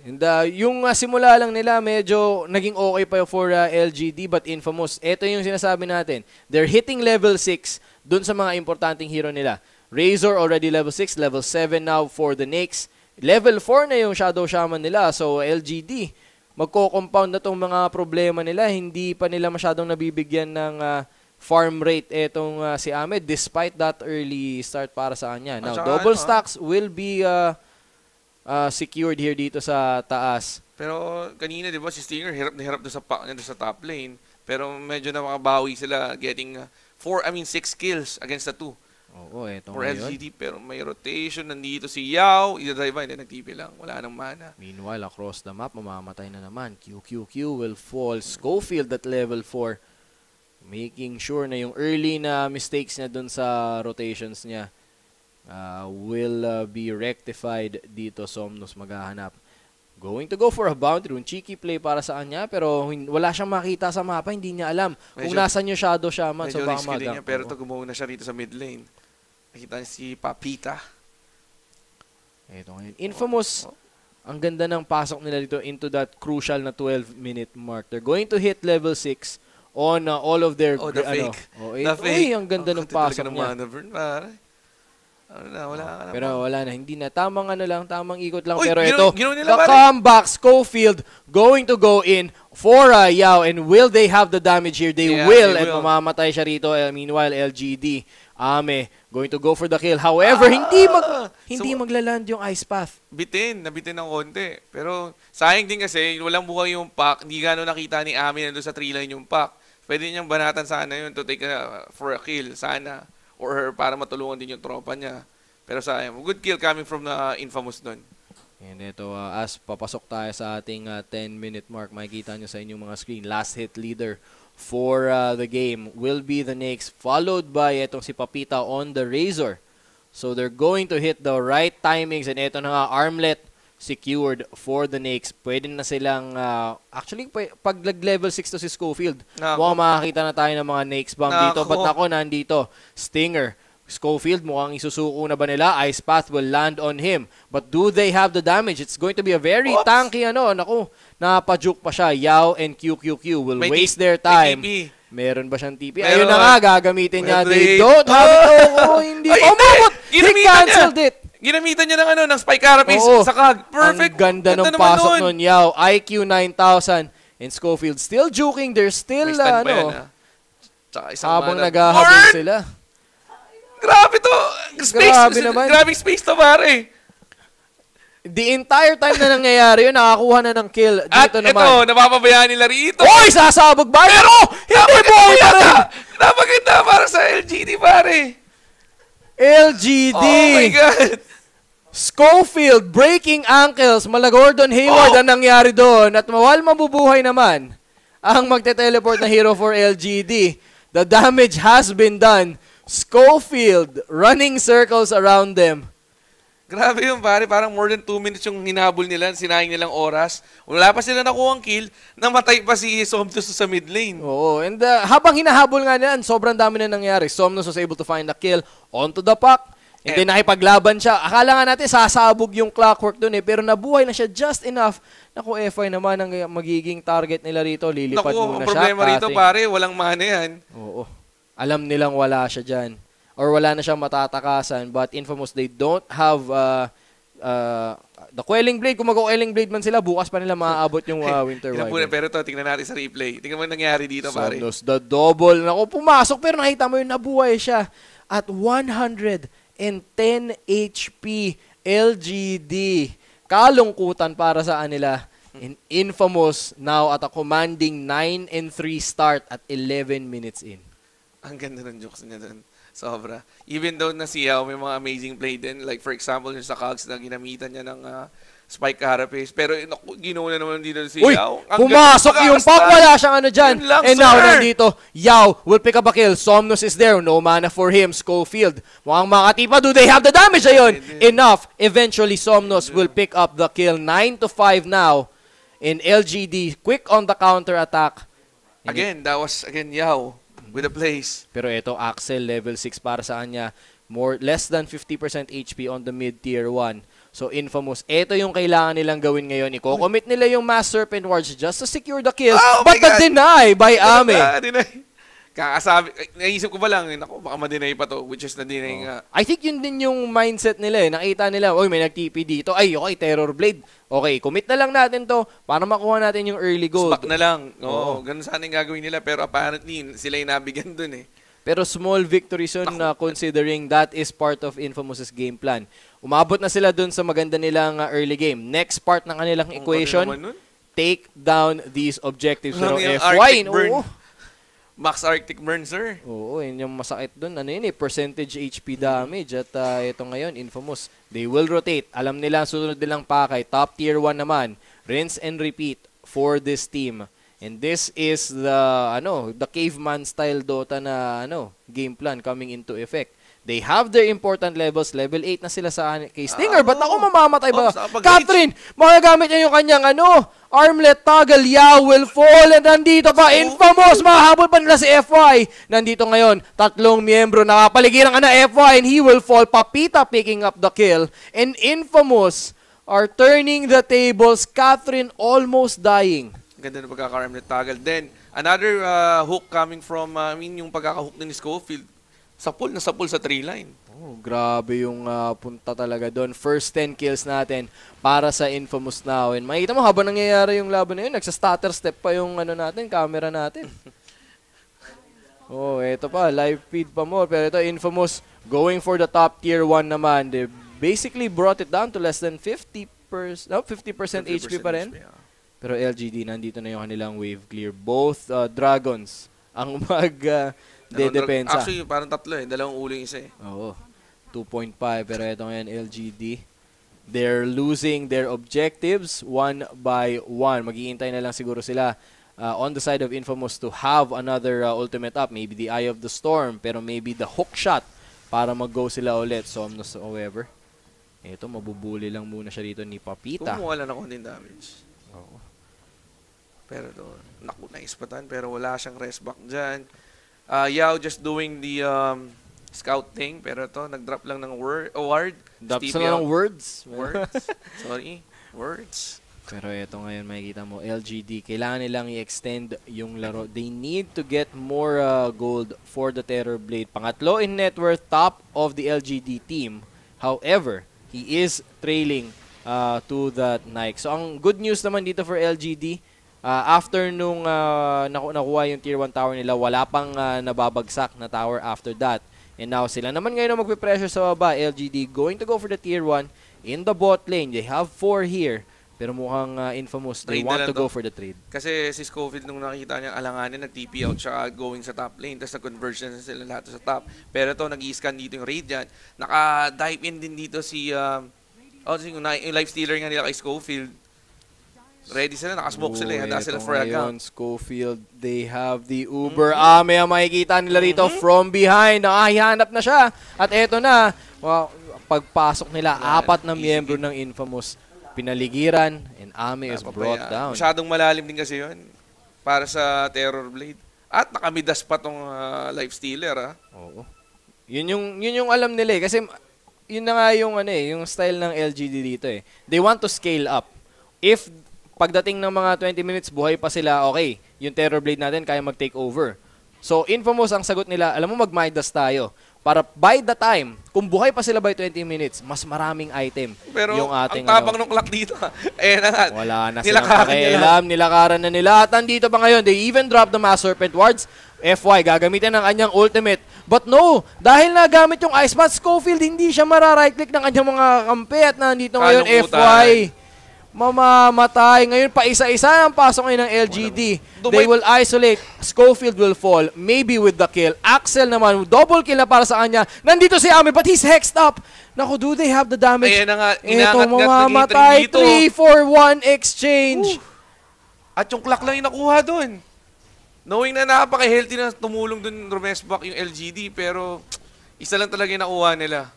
And yung simula lang nila, medyo naging okay pa for LGD. But Infamous, ito yung sinasabi natin. They're hitting level 6 doon sa mga importanteng hero nila. Razor already level 6, level 7 now for the Nyx. Level 4 na yung Shadow Shaman nila. So LGD, magko-compound na itong mga problema nila. Hindi pa nila masyadong nabibigyan ng farm rate etong si Ahmed despite that early start para sa kanya. Now, double stacks will be secured here dito sa taas. Pero kanina, di ba, si Stinger hirap na hirap doon sa top lane. Pero medyo na makabawi sila getting 6 kills against the 2. Oo, eto for LGD, pero may rotation. Nandito si Yao. Idadrive ba? Hindi, nag-TP lang. Wala nang mana. Meanwhile, across the map, mamamatay na naman. QQQ will fall. Schofield at level 4. Making sure na yung early na mistakes niya dun sa rotations niya will be rectified dito. Somnus maghahanap. Going to go for a boundary rune. Cheeky play para sa kanya, pero wala siyang makita sa mapa. Hindi niya alam kung nasan yung Shadow Shaman. Medyo risky din niya, pero ito gumuna siya rito sa mid lane. Nakita niya si Papita. Ito ngayon. Infamous, ang ganda ng pasok nila dito into that crucial na 12-minute mark. They're going to hit level 6 on all of their... the fake. The fake. Ang ganda ng pasok niya. Wala pero wala na, hindi na. Tamang ikot lang. Uy, pero ito, the comeback, Schofield going to go in for Yao. And will they have the damage here? They will. At mamamatay siya rito. Meanwhile, LGD, Ame, going to go for the kill. However, hindi maglaland yung Ice Path. Nabitin ng konti. Pero sayang din kasi, walang buhay yung pack. Hindi gano'n nakita ni Ame nandun sa 3-line yung pack. Pwede niyang banatan sana yun to take for a kill. Sana. Or para matulungan din yung tropa niya. Pero sayang. Good kill coming from the Infamous doon. And ito, as papasok tayo sa ating 10-minute mark, makikita nyo sa inyong mga screen. Last hit leader for the game will be the Nyx, followed by itong si Papita on the Razor. So they're going to hit the right timings. And ito na nga, armlet secured for the Nyx. Pwede na silang, actually, pag level 6 to si Schofield, mukhang makakita na tayo ng mga Nyx bomb dito. But nako, nandito, Stinger. Schofield, mukhang isusuko na ba nila? Ice Path will land on him. But do they have the damage? It's going to be a very tanky, naku, napajuke pa siya. Yao and QQQ will waste their time. Meron ba siyang TP? Meron. Ayun na nga, gagamitin niya. They Wait. don't have it. Oh, hindi. Ay, Umabot! He Ginamitan canceled niya. it. Ginamitan niya ng ng spike carapace Oo. sa kag. Perfect. Ang ganda ng naman pasok nun. Yao, IQ 9,000. And Schofield still juking. They're still, May stand pa yan, Tsaka isang habang mana. naghahabol Word! sila. Grabe to. Space. Grabe naman. Grabing space to, pare. The entire time na nangyayari yun, nakakuha na ng kill. At Dito ito, naman. napapabayaan nila rito. Oy! Sasabog ba? Pero! Hindi buhay pa rin! Napaganda para sa LGD, pare. LGD! Oh my God. Schofield breaking ankles. Gordon Hayward ang nangyari doon. At mawal mabubuhay naman ang magte-teleport na hero for LGD. The damage has been done. Schofield running circles around them. Grabe yun, pare. Parang more than 2 minutes yung hinabol nila, sinayang nilang oras. Wala pa sila nakuhang kill, namatay pa si Somnus sa mid lane. Oo, and habang hinahabol nga nila, sobrang dami na nangyari. Somnus was able to find a kill onto the puck. And then nakipaglaban siya. Akala nga natin sasabog yung clockwork dun pero nabuhay na siya just enough. Naku, FI naman ang magiging target nila rito. Lilipad muna siya. Ang problema rito, pare, walang mana yan. Oo. Alam nilang wala siya dyan. Or wala na siyang matatakasan. But Infamous, they don't have the Quelling Blade. Kung mag-Quelling Blade man sila, bukas pa nila maaabot yung Winter Wyvern. Pero ito, tingnan natin sa replay. Tingnan mo yung nangyari dito, pare. Somnus, the double. Naku, pumasok pero nakita mo yung nabuhay siya. At 110 HP LGD. Kalungkutan para sa kanila. In Infamous now at a commanding 9-3 start at 11 minutes in. Ang ganda ng jokes niya dun. Sobra. Even though na si Yao may mga amazing play din. Like for example, yung sa Cogs na ginamitan niya ng spike carapace. Pero ginawa na naman dito si Yao. Pumasok yung pop. Wala siyang ano dyan. Lang, and now nandito, Yao will pick up a kill. Somnus is there. No mana for him. Schofield. Mukhang makatipa. Do they have the damage? Ayun. Enough. Eventually, Somnus will pick up the kill. 9-5 now. In LGD. Quick on the counter attack. Again, that was Yao with the plays. Pero ito, Axel, level 6 para sa kanya. Less than 50% HP on the mid-tier 1. So, Infamous, ito yung kailangan nilang gawin ngayon. Iko-commit nila yung Mass Serpent Wards just to secure the kills. But the deny by Ame. Kakasabi, naisip ko pa lang, naku, baka ma-deny pa to, which is na-deny nga. I think yun din yung mindset nila eh. Nakita nila, oy, may nag-TP dito. Ay, okay, Terror Blade. Okay, commit na lang natin to para makuha natin yung early gold. Smack na lang. Oo, ganun sana yung gagawin nila. Pero apparently, sila yung nabigyan dun eh. Pero small victories yun considering that is part of Infamous's game plan. Umabot na sila dun sa maganda nilang early game. Next part ng kanilang equation, take down these objectives. Pero FY, oo. Max Arctic Burn, sir. Oo, yun yung masakit dun. Ano yun eh, percentage HP damage. At ito ngayon, Infamous, they will rotate. Alam nila, sunod nilang pakay. Top tier 1 naman. Rinse and repeat for this team. And this is the caveman style Dota na game plan coming into effect. They have their important levels. Level 8 na sila sa kay Stinger. Ba't ako mamamatay ba? Catherine, magagamit niya yung kanyang armlet toggle. Yao will fall. And nandito pa, Infamous. Mahabol pa nila si FY. Nandito ngayon, 3 miyembro. Nakapaligiran ka na FY. And he will fall. Papita picking up the kill. And Infamous are turning the tables. Catherine almost dying. Ganda na pagkaka-armlet toggle. Then, another hook coming from, yung pagkaka-hook ni Schofield. Sapul sa 3 line. Oh, grabe yung punta talaga doon. First 10 kills natin para sa Infamous now. And makita mo, habang nangyayari yung laban na yun, nagsa-stutter step pa yung camera natin. Oh, ito pa, live feed pa more. Pero ito, Infamous going for the top tier 1 naman. They basically brought it down to less than 50% HP pa rin. Pero LGD, nandito na yung kanilang wave clear. Both Dragons ang depensa. Actually, parang 3 eh. 2 ulo yung isa eh. Oo. 2.5. Pero ito ngayon, LGD. They're losing their objectives 1 by 1. Mag-iintay na lang siguro sila on the side of Infamous to have another ultimate up. Maybe the Eye of the Storm. Pero maybe the hook shot para mag-go sila ulit. Somnus, however. Ito, mabubuli lang muna siya dito ni Papita. Kumuha lang ng konting damage. Oo. Pero ito, naku, naispatan. Pero wala siyang rest back dyan. Yao just doing the scout thing. Pero ito, nag-drop lang ng word. Drops na ng words. Words. Sorry. Words. Pero ito ngayon, makikita mo, LGD, kailangan nilang i-extend yung laro. They need to get more gold for the Terror Blade. Pangatlo in net worth, top of the LGD team. However, he is trailing to that Nike. So, ang good news naman dito for LGD, after nung nakuha yung tier 1 tower nila, wala pang nababagsak na tower after that. And now, sila naman ngayon ang magpe-pressure sa baba. LGD going to go for the tier 1 in the bot lane. They have 4 here. Pero mukhang Infamous, they want to go for the trade. Kasi si Scofield nung nakita niya alanganin, nag-TP out siya going sa top lane. Tapos nag-conversion na sila lahat sa top. Pero ito, nag-i-scan dito yung Radiant. Naka-dive in din dito si yung life stealer nga nila kay Scofield. Ready sila, nakasmoke sila. Handa sila for a gun. Scofield, they have the Uber. May makikita nila rito from behind. Nakahihanap na siya. At eto na, pagpasok nila, 4 na miyembro ng Infamous pinaligiran, and Ame is brought down. Masyadong malalim din kasi yun para sa Terror Blade. At nakamidas pa tong life stealer, ha? Oo. Yun yung alam nila eh. Kasi yun na nga yung, yung style ng LGD dito eh. They want to scale up. If pagdating ng mga 20 minutes, buhay pa sila, okay, yung Terror Blade natin kaya mag-take over. So, Infamous ang sagot nila, alam mo, mag-Midas tayo. Para by the time, kung buhay pa sila by 20 minutes, mas maraming item. Pero yung ating, ang tabang ng clock dito, na nga. Wala na silang pakialam, nilakaran na nila. At andito pa ngayon, they even dropped the Mass Serpent Wards. FY, gagamitin ng kanyang ultimate. But no, dahil nagamit yung Ice Path, Scofield, hindi siya mara-right-click ng kanyang mga kampi. At nandito ngayon, FY. Mamamatay. Ngayon pa isa-isa ang pasok ngayon ng LGD. They will isolate. Scofield will fall. Maybe with the kill. Axel naman, double kill na para sa kanya. Nandito si Ame, but he's hexed up. Naku, do they have the damage? Ayan na nga. Ito, mamamatay. 3-4-1 exchange. At yung clock lang yung nakuha doon. Knowing na napaka-healthy na tumulong doon Romesbach yung LGD, pero isa lang talaga yung nakuha nila.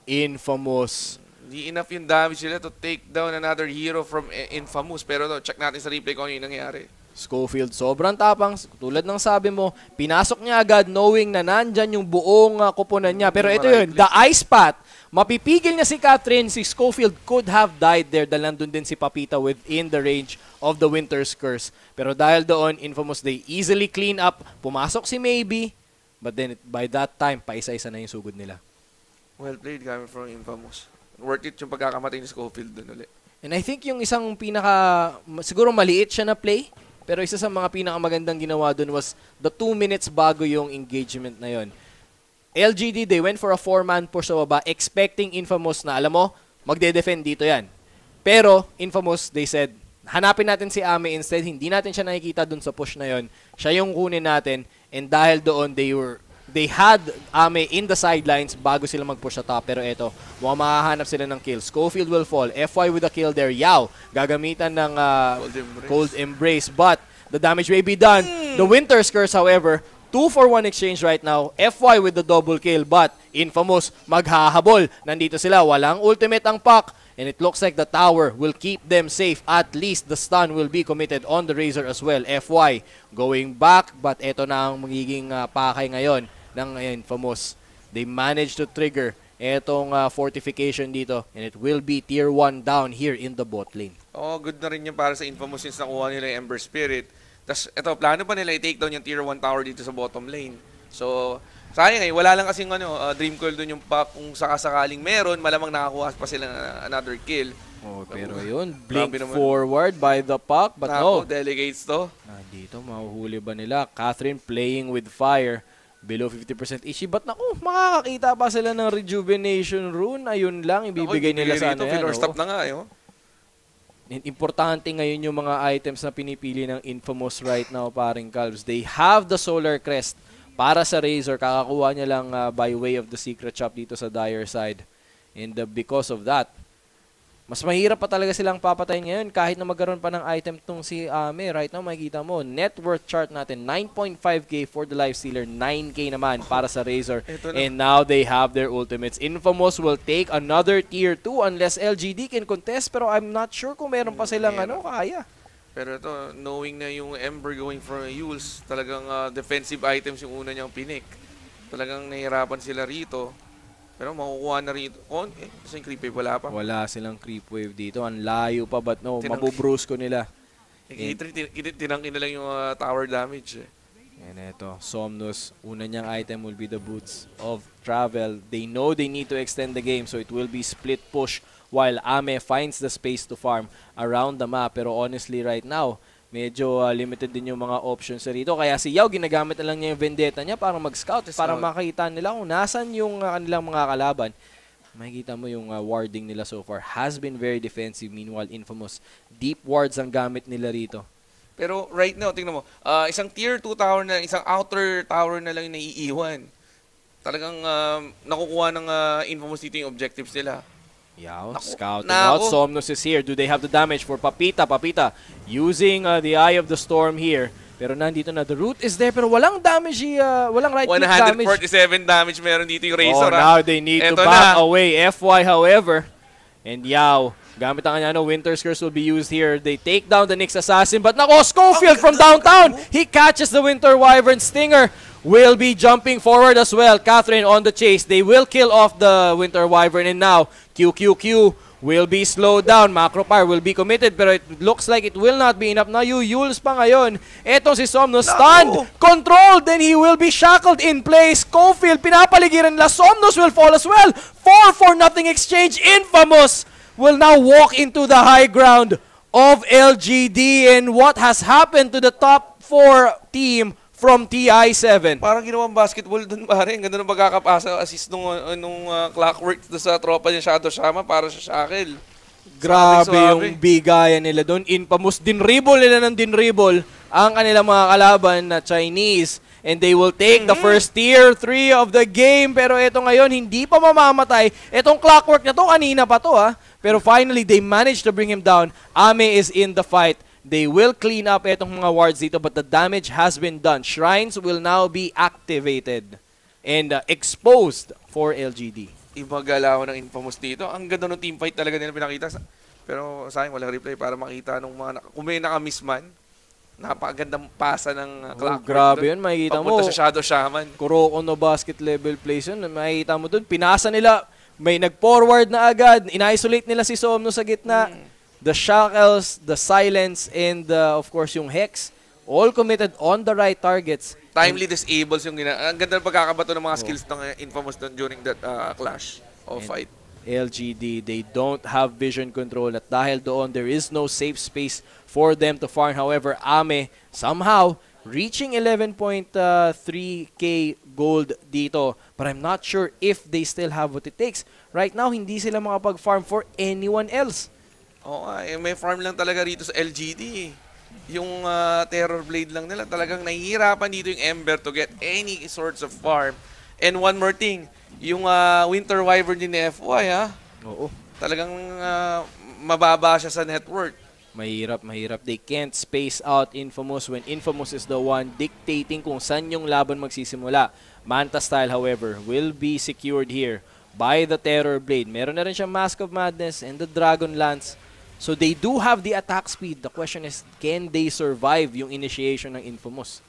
Infamous. Hindi enough yung damage nila to take down another hero from Infamous. Pero check natin sa replay kung ano yung nangyari. Scofield, sobrang tapang. Tulad ng sabi mo, pinasok niya agad knowing na nandyan yung buong kuponan niya. Pero ito yun, the Ice Path. Mapipigil niya si Catherine. Si Scofield could have died there dahil nandun din si Papita within the range of the Winter's Curse. Pero dahil doon, Infamous, they easily clean up. Pumasok si Maybe. But then, by that time, paisa-isa na yung sugod nila. Well played coming from Infamous. Worth it yung pagkakamatay ni Scofield dun ulit. And I think yung isang siguro maliit siya na play, pero isa sa mga pinakamagandang ginawa dun was the 2 minutes bago yung engagement na yon. LGD, they went for a 4-man push sa baba, expecting Infamous na, alam mo, magde-defend dito yan. Pero, Infamous, they said, hanapin natin si Ame instead, hindi natin siya nakikita dun sa push na yon. Siya yung kunin natin, and dahil doon, they had Ame in the sidelines bago sila mag-push sa top. Pero eto, mukhang makahanap sila ng kill. Scofield will fall. FY with a kill there. Yao, gagamitan ng Cold Embrace. But the damage may be done. The Winter's Curse, however, 2-for-1 exchange right now. FY with the double kill. But Infamous, maghahabol. Nandito sila. Walang ultimate ang Puck. And it looks like the tower will keep them safe. At least the stun will be committed on the Razor as well. FY going back. But eto na ang magiging pakay ngayon ng Infamous. They managed to trigger etong fortification dito. And it will be tier 1 down here in the bot lane. Oh, good na rin yung para sa Infamous since nakuha nila yung Ember Spirit. Tapos eto, plano pa nila i-take down yung tier 1 tower dito sa bottom lane. So, sayang wala lang kasing Dream Coil doon yung pack. Kung sakasakaling meron, malamang nakakuha pa sila another kill. Oh, pero yun, blink forward by the Puck, but no. Delegates to. Dito, mahuhuli ba nila? Catherine playing with fire. Below 50% Ishi. But naku, makakakita pa sila ng Rejuvenation Rune. Ayun lang, ibibigay nila sa ano yan. Filler stop na nga, Importante ngayon yung mga items na pinipili ng Infamous right now, paring Calves. They have the Solar Crest. Para sa Razor, kakakuha niya lang by way of the secret shop dito sa Dire side. And because of that, mas mahirap pa talaga silang papatayin ngayon kahit na magkaroon pa ng item tong si Ame. Right now, makikita mo, net worth chart natin, 9.5k for the Lifestealer, 9k naman para sa Razor. And now they have their ultimates. Infamous will take another tier 2 unless LGD can contest, pero I'm not sure kung meron pa silang kaya. Pero ito, knowing na yung Ember going for Yules, talagang defensive items yung una niyang pinik. Talagang nahihirapan sila rito. Pero makukuha na rito. Kasi yung creep wave wala pa. Wala silang creep wave dito. Ang layo pa, but no, Tinang- mabubruise ko nila. Tinangkin na lang yung tower damage eh. And eto, Somnus, una niyang item will be the Boots of Travel. They know they need to extend the game, so it will be split push while Ame finds the space to farm around the map. Pero honestly, right now, medyo limited din yung mga options rito. Kaya si Yao, ginagamit na lang niya yung vendetta niya para mag-scout, para makita nila kung nasan yung kanilang mga kalaban. Makikita mo yung warding nila so far has been very defensive. Meanwhile, Infamous, deep wards ang gamit nila rito. Pero right now, tingnan mo, isang tier 2 tower na, isang outer tower na lang yung naiiwan. Talagang nakukuha ng Infamous dito yung objectives nila. Yao, scouting out. Somnus is here. Do they have the damage for Papita? Papita using the Eye of the Storm here. Pero nandito na. The root is there pero walang damage. Walang right click damage. 147 damage meron dito yung Razor. Now they need to back away. FY, however. And Yao, gamit ang kanya, Winter's Curse will be used here. They take down the Nyx Assassin. But nako, Schofield from downtown. He catches the Winter Wyvern. Stinger will be jumping forward as well. Catherine on the chase. They will kill off the Winter Wyvern. And now, QQQ will be slowed down. Macropire will be committed. Pero it looks like it will not be enough. Na Yules pa ngayon. Etong si Somnus stunned. Controlled. Then he will be shackled in place. Schofield, pinapaligiran nila. Somnus will fall as well. 4-4-0 exchange. Infamous will now walk into the high ground of LGD. And what has happened to the top 4 team from TI7? Parang ginawang basketball dun, pare. Ang ganda ng pagkakapasa, assist nung Clockwork sa tropa niya, Shadow Shaman, para sa shackle. Grabe yung bigayan nila doon. Infamous, dinribble nila ng dinribble ang kanilang mga kalaban na Chinese. And they will take the first tier 3 of the game. Pero ito ngayon, hindi pa mamamatay. Itong Clockwork na to, kanina pa to Pero finally, they managed to bring him down. Ame is in the fight. They will clean up itong mga wards dito, but the damage has been done. Shrines will now be activated and exposed for LGD. Iba galaw ng Infamous dito. Ang ganda ng teamfight talaga nila pinakita. Pero sayang walang replay para makita nung mga kung may nakamiss man. Napakagandang pasa ng Clockwork. Grabe yun, makikita mo. Papunta sa Shadow Shaman. Kuroko no basket level plays yun. Makikita mo dun, pinasa nila. May nag-forward na agad. In-isolate nila si Somno sa gitna. The shackles, the silence, and of course yung Hex, all committed on the right targets. Timely disables yung ang ganda ng pagkakabato ng mga skills ng Infamous during that clash or fight. LGD, they don't have vision control at dahil doon, there is no safe space for them to farm. However, Ame, somehow, reaching 11.3k gold dito. But I'm not sure if they still have what it takes. Right now, hindi sila makapag-farm for anyone else. Oo, may farm lang talaga rito sa LGD. Yung Terror Blade lang nila. Talagang nahihirapan dito yung Ember to get any sorts of farm. And one more thing, yung Winter Wyvern din ni FY, Oo. Talagang mababa siya sa net worth. Mahirap, mahirap. They can't space out Infamous when Infamous is the one dictating kung saan yung laban magsisimula. Manta style, however, will be secured here by the Terror Blade. Meron na rin siyang Mask of Madness and the Dragon Lance. So they do have the attack speed. The question is, can they survive yung initiation ng Infamous?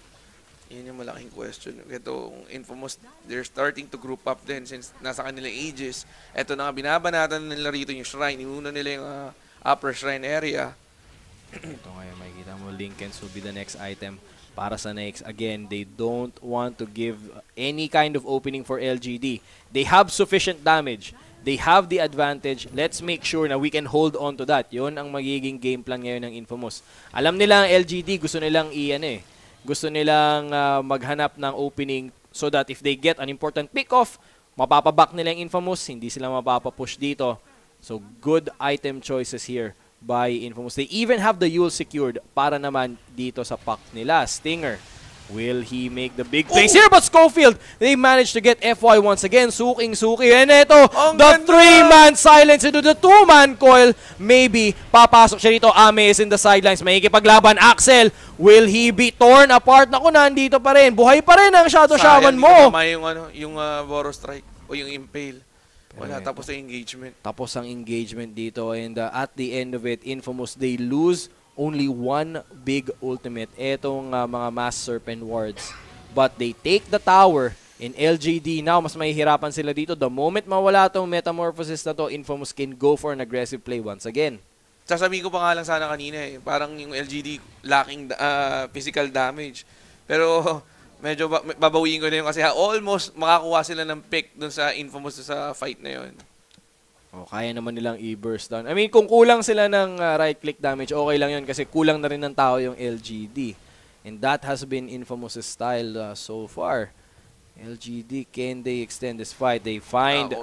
Yun yung malaking question. Ito, Infamous, they're starting to group up din since nasa kanilang ages. Ito na nga, binabanatan nila rito yung shrine. Inuna nila yung upper shrine area. Ito ngayon, makikita mo, Linkens will be the next item para sa next. Again, they don't want to give any kind of opening for LGD. They have sufficient damage. They have the advantage. Let's make sure na we can hold on to that. Yun ang magiging game plan ngayon ng Infamous. Alam nila ang LGD, gusto nilang gusto nilang maghanap ng opening so that if they get an important pick-off, mapapaback nila yung Infamous, hindi sila mapapapush dito. So, good item choices here by Infamous. They even have the Yule secured para naman dito sa pack nila. Stinger, will he make the big plays here? But Schofield, they managed to get FY once again. Suking-suki. And ito, the 3-man silence into the 2-man coil. Maybe, papasok siya dito. Ame is in the sidelines. Makikipaglaban. Axel, will he be torn apart? Naku, nandito pa rin. Buhay pa rin ang Shadow Shaman mo. Sayang, yung Boro Strike o yung Impale. Wala, tapos ang engagement. Tapos ang engagement dito. And at the end of it, Infamous, they lose only one big ultimate. Etong mga Mass Serpent wards. But they take the tower In LGD now, mas mahihirapan sila dito. The moment mawala tong Metamorphosis na to, Infamous can go for an aggressive play once again. Sasabihin ko pa nga lang sana kanina eh, parang yung LGD lacking physical damage. Pero medyo babawiin ko na yun kasi almost makakuha sila ng pick dun sa Infamous sa fight na yun. Oh, kaya naman nilang i-burst down. I mean, kung kulang sila ng right-click damage, okay lang yun kasi kulang na rin ng tao yung LGD. And that has been Infamous' style so far. LGD, can they extend this fight? They find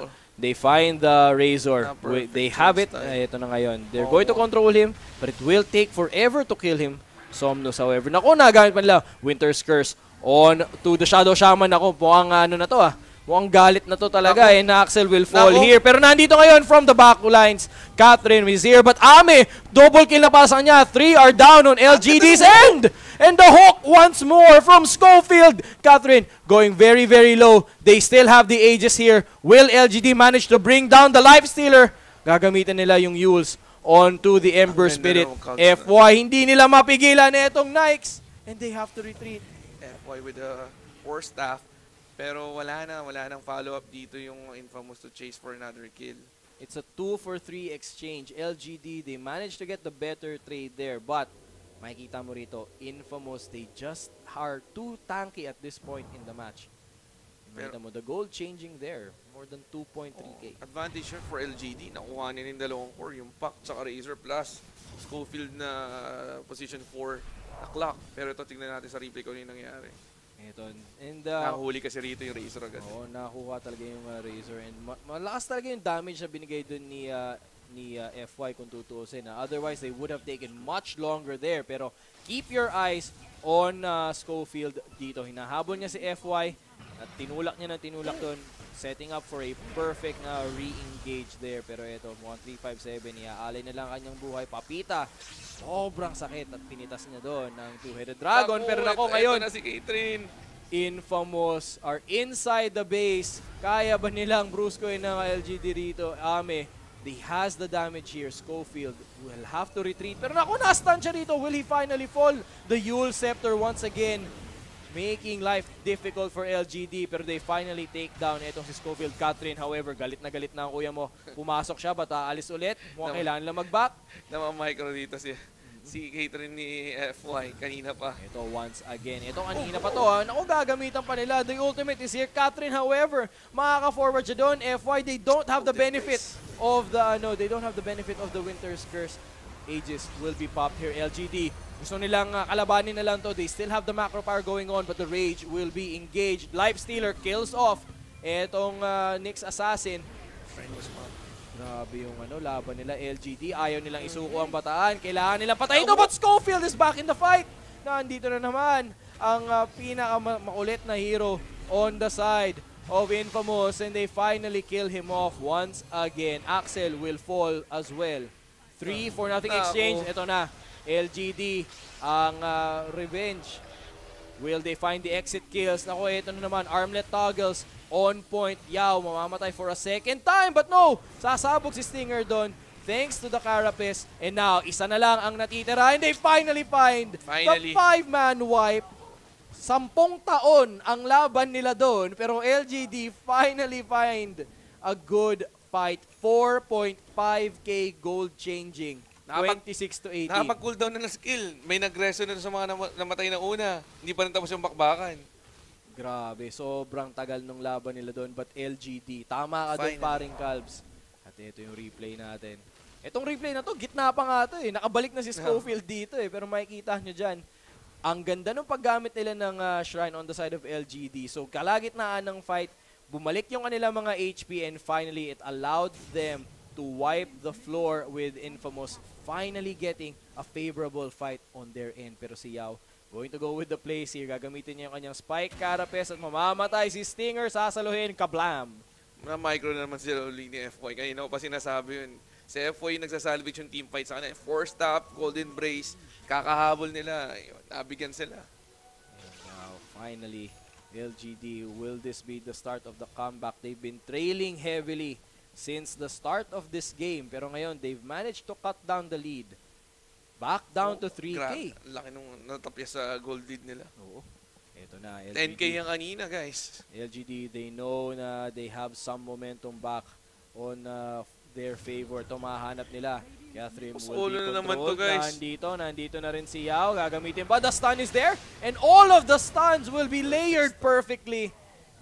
the Razor. They have it. Ito na ngayon. They're going to control him, but it will take forever to kill him. Somnus, however. Naku, nagamit pa nila. Winter's Curse on to the Shadow Shaman. Naku, mukhang ano na to mukhang galit na to talaga na Axel will fall here. Pero nandito ngayon from the back lines, Catherine is here. But Ame, double kill na para sa kanya. 3 are down on LGD's end. And the hook once more from Schofield. Catherine going very, very low. They still have the Aegis here. Will LGD manage to bring down the Life Stealer? Gagamitin nila yung Yules onto the Ember Spirit. FY, hindi nila mapigilan itong Nikes. And they have to retreat. FY with the 4 staff. Pero wala nang follow-up dito yung Infamous to chase for another kill. It's a 2-for-3 exchange. LGD, they managed to get the better trade there. But, makikita mo rito, Infamous, they just are too tanky at this point in the match. Makikita mo, the goal changing there. More than 2.3k. Advantage yun for LGD. Nakuha nila yung dalawang core. Yung Pac, tsaka Razor plus Schofield na position 4 na clock. Pero ito, tignan natin sa replay kung ano yung nangyari. Ito. And, nahuli kasi rito yung Razor agad. Oo, nakuha talaga yung Razor. And malakas talaga yung damage na binigay dun ni FY kung tutuusin. Otherwise, they would have taken much longer there. Pero keep your eyes on Schofield dito. Hinahabol niya si FY at tinulak niya ng tinulak dun. Setting up for a perfect re-engage there. Pero ito, 1357, iaalay na lang kanyang buhay. Papita, sobrang sakit at pinitas niya doon ng two-headed dragon. Pero nako ngayon, na si Catherine. Infamous are inside the base. Kaya ba nilang bruscoin ng LGD rito? Ame, they has the damage here. Schofield will have to retreat. Pero nako, na-stun siya rito. Will he finally fall? The Yule Scepter once again making life difficult for LGD, pero they finally take down itong si Schofield. Catherine, however, galit na ang kuya mo. Pumasok siya, ba't aalis ulit? Mukhang kailangan lang mag-back. Namamicro dito si Catherine ni FY kanina pa. Ito once again. Ito kanina pa to. Naku, gagamitan pa nila. The ultimate is here. Catherine, however, makaka-forward siya doon. FY, they don't have the benefit of the Winter's Curse. Aegis will be popped here. LGD, gusto nilang kalabanin na lang to. They still have the macro power going on, but the Rage will be engaged. Life Stealer kills off etong Nyx Assassin. Grabe yung laban nila. LGD, ayaw nilang isuko ang bataan. Kailangan nilang patayin ito, but Schofield is back in the fight. Nandito na naman ang pinakamakulit na hero on the side of Infamous, and they finally kill him off once again. Axel will fall as well. 3-0 exchange. Ito na. LGD ang revenge. Will they find the exit kills? Naku, ito na naman. Armlet toggles on point. Yao, mamamatay for a second time. But no, sasabog si Stinger doon. Thanks to the Carapace. And now, isa na lang ang natitira. And they finally find the 5-man wipe. 10 taon ang laban nila doon. Pero LGD finally find a good fight. 4.5k gold changing. 26 to 18. Nakapag-cooldown na ng skill. May nag-reso na sa mga namatay na una. Hindi pa rin tapos yung bakbakan. Grabe. Sobrang tagal ng laban nila doon. But LGD, tama ka doon, paring Calbs. At ito yung replay natin. Itong replay na to, gitna pa nga to eh. Nakabalik na si Schofield dito eh. Pero makikita nyo dyan, ang ganda ng paggamit nila ng Shrine on the side of LGD. So kalagitnaan ng fight, bumalik yung kanilang mga HP, and finally it allowed them to wipe the floor with Infamous, finally getting a favorable fight on their end. Pero si Yao going to go with the plays here. Gagamitin niya yung kanyang Spike Carapace at mamamatay si Stinger. Sasaluhin, kablam! Na-micro na naman sila uli ni FY. Kanina ko pa sinasabi yun. Si FY yung nagsasalvage yung teamfight sa kanila. 4-stop, Golden Brace, kakahabol nila. Nabigyan sila. And now, finally, LGD, will this be the start of the comeback? They've been trailing heavily since the start of this game. Pero ngayon, they've managed to cut down the lead. Back down to 3K. Laki nung natapya sa gold lead nila. Oo. Ito na, 10k LGD. yung kanina, guys. LGD, they know na they have some momentum back on their favor. Ito mahanap nila. Catherine will be Na naman to, controlled. guys. Nandito na rin si Yao. Gagamitin pa. The stun is there. And all of the stuns will be layered perfectly.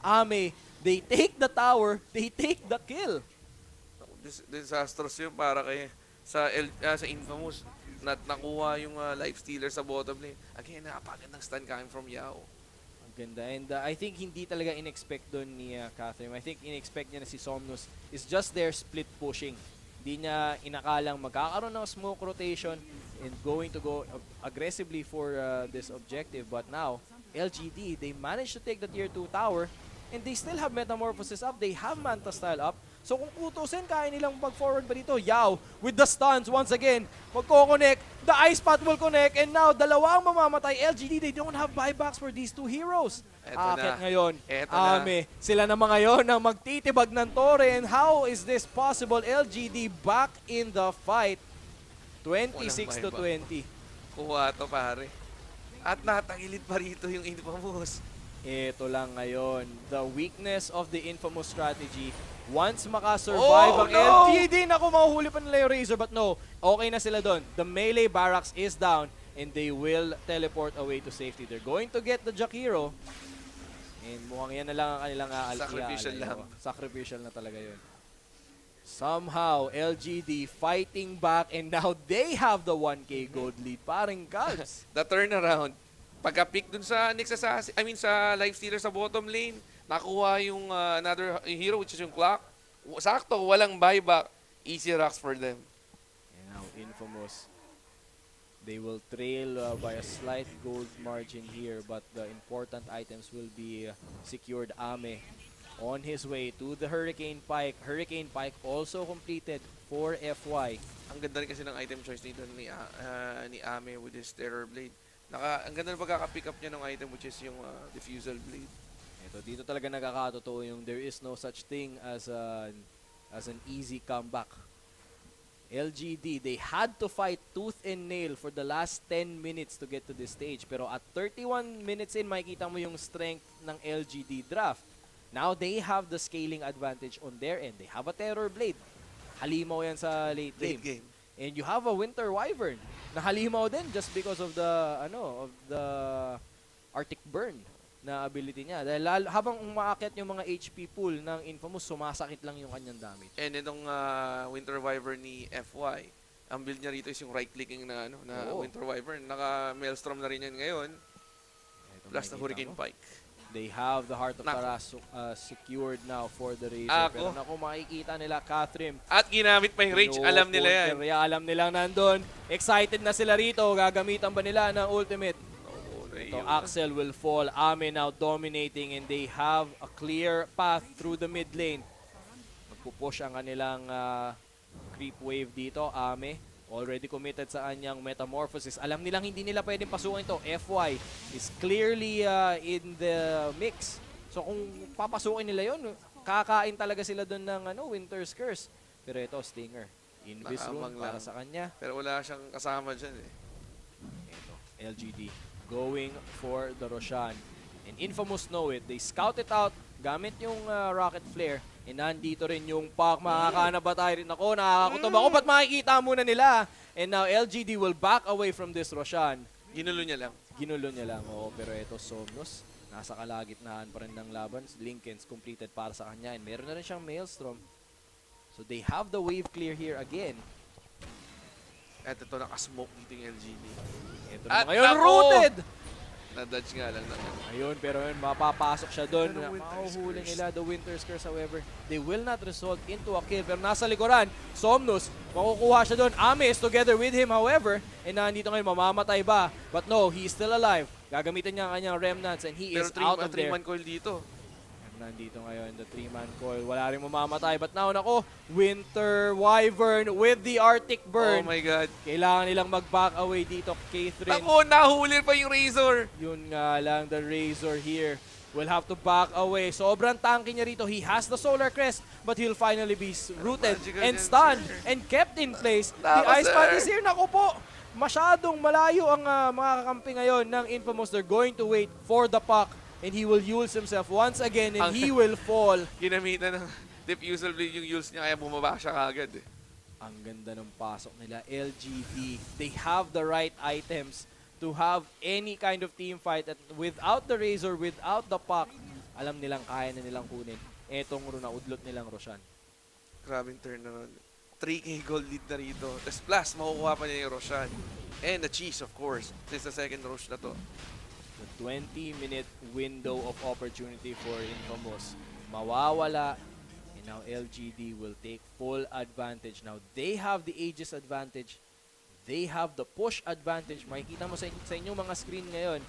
Ame, they take the tower. They take the kill. Disastrous yun para kay sa Infamous. Nakuha yung life stealer sa bottom lane. Again, napakagandang stun coming from Yao. Ang ganda. And I think hindi talaga in-expect doon ni Catherine. I think in-expect niya na si Somnus is just there split pushing. Hindi niya inakalang magkakaroon ng smoke rotation and going to go aggressively for this objective. But now, LGD, they managed to take the tier 2 tower and they still have Metamorphosis up. They have Manta style up. So kung utusin, kaya nilang mag-forward ba dito? Yao with the stuns once again. Magko-connect. The Ice Path will connect. And now, dalawang mamamatay. LGD, they don't have buybacks for these two heroes. Akit ngayon. Ame, sila na mga yon ang magtitibag ng Torre. And how is this possible? LGD back in the fight. 26-20. Kuha to, pare. At natangilid pa rito yung Infamous. Ito lang ngayon. The weakness of the Infamous strategy. Once makasurvive ang LGD, naku, mahuhuli pa nila yung Razor. But no, okay na sila doon. The melee barracks is down and they will teleport away to safety. They're going to get the Jakiro. And mukhang yan na lang ang kanilang sacrificial lang. Sacrificial na talaga yun. Somehow, LGD fighting back and now they have the 1k gold lead. Parang Cubs. The turnaround. Pagka-pick dun sa next assassin, sa life stealer sa bottom lane, nakuha yung another hero which is yung Clock. Sakto, walang buyback. Easy rocks for them. And now Infamous. They will trail by a slight gold margin here but the important items will be secured. Ame on his way to the Hurricane Pike. Hurricane Pike also completed for FY. Ang ganda rin kasi ng item choice dito ni Ame with his Terror Blade. Ang ganda na pagkaka-pick up niya ng item which is yung Diffusal Blade. Dito talaga nagkakatotoo yung there is no such thing as an easy comeback. LGD, they had to fight tooth and nail for the last 10 minutes to get to this stage. Pero at 31 minutes in, makikita mo yung strength ng LGD draft. Now they have the scaling advantage on their end. They have a Terror Blade. Halimaw yan sa late game. And you have a Winter Wyvern na halimaw din just because of the Arctic Burn na ability niya. Dahil habang umaakyat yung mga HP pool ng Infamous, sumasakit lang yung kanyang damage. And itong Winter Wyvern ni FY, ang build niya rito is yung right-clicking na Winter Wyvern. Naka-Maelstrom na rin yan ngayon. Plus the Hurricane Pike. They have the Heart of Taras secured now for the Razor. Pero naku, makikita nila Catherine. At ginamit pa yung range. Alam nila yan. Kaya alam nilang nandun. Excited na sila rito. Gagamitan ba nila ng ultimate? So Axel will fall. Ame now dominating and they have a clear path through the mid lane. Magpupush ang kanilang creep wave dito. Ame already committed sa kanyang Metamorphosis. Alam nilang hindi nila pwedeng pasukin ito. FY is clearly in the mix. So kung papasukin nila yun, kakain talaga sila doon ng Winter's Curse. Pero ito, Stinger. Invis room para sa kanya. Pero wala siyang kasama dyan eh. Ito, LGD going for the Roshan. And Infamous know it. They scout it out gamit yung Rocket Flare. And nandito rin yung Pac. Makakaana ba tayo rin ako? Nakakakutob ako. Ba't makikita muna nila? And now LGD will back away from this Roshan. Ginulo niya lang. Ginulo niya lang. Oo, pero ito Somnus. Nasa kalagitnaan pa rin ng laban. Linken's completed para sa kanya. And meron na rin siyang Maelstrom. So they have the wave clear here again. At ito nakasmoke dito yung LGD. Ito na ngayon, rooted! Na-dodge nga lang naman. Ayun, pero yun, mapapasok siya doon. Mahuhuli nila the Winter's Curse, however. They will not result into a kill. Pero nasa likuran, Somnus, makukuha siya doon. Ame is together with him, however. And nandito ngayon, mamamatay ba? But no, he is still alive. Gagamitin niya ang kanyang remnants and he is out of there. Pero 3-man coil dito. Nandito ngayon, the 3-man coil. Wala rin mamamatay. But now, nako, Winter Wyvern with the Arctic Burn. Oh my God. Kailangan nilang mag-back away dito, Catherine. Ako, nahuli pa yung Razor. Yun nga lang, the Razor here will have to back away. Sobrang tanky niya rito. He has the Solar Crest, but he'll finally be rooted and stunned and kept in place. The Ice Path is here. Naku po. masyadong malayo ang mga kakampi ngayon ng Infamous. They're going to wait for the puck and he will use himself once again and he will fall. Ginamitan ng diffusal blade yung use niya kaya bumaba siya kagad eh. Ang ganda ng pasok nila. LGD, they have the right items to have any kind of team fight at without the Razor, without the puck, alam nilang kaya na nilang kunin etong naudlot nilang Roshan. Grabing turn na nun. 3K gold lead na rito. Tapos plus, makukuha pa niya yung Roshan. And the cheese, of course. This is the second rush na to. The 20-minute window of opportunity for Infamous. Mawawala. And now LGD will take full advantage. Now, they have the Aegis advantage. They have the push advantage. Makikita mo sa inyong mga screen ngayon.